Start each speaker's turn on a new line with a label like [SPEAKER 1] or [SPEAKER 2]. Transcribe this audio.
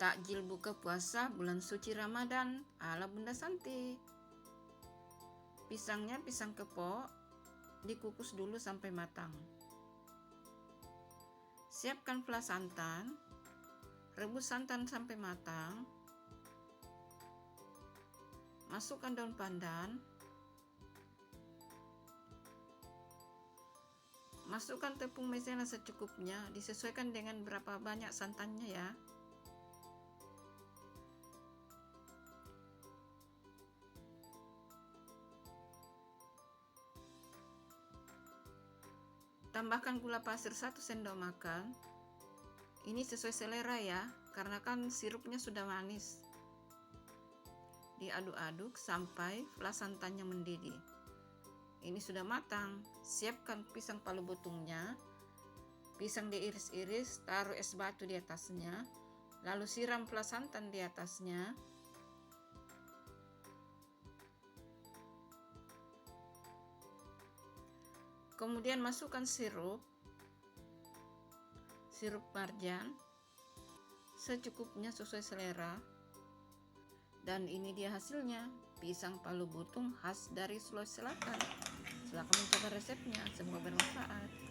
[SPEAKER 1] Takjil buka puasa bulan suci Ramadan ala Bunda Santi. Pisangnya pisang kepok, dikukus dulu sampai matang. Siapkan flas santan, rebus santan sampai matang. Masukkan daun pandan. Masukkan tepung maizena secukupnya, disesuaikan dengan berapa banyak santannya ya. Tambahkan gula pasir 1 sendok makan. Ini sesuai selera ya, karena kan sirupnya sudah manis. Diaduk-aduk sampai flas santannya mendidih. Ini sudah matang. Siapkan pisang palu botungnya. Pisang diiris-iris, taruh es batu di atasnya, lalu siram flas santan di atasnya. Kemudian masukkan sirup marjan secukupnya sesuai selera. Dan ini dia hasilnya, pisang palu butung khas dari Sulawesi Selatan. Silahkan mencoba resepnya, semoga bermanfaat.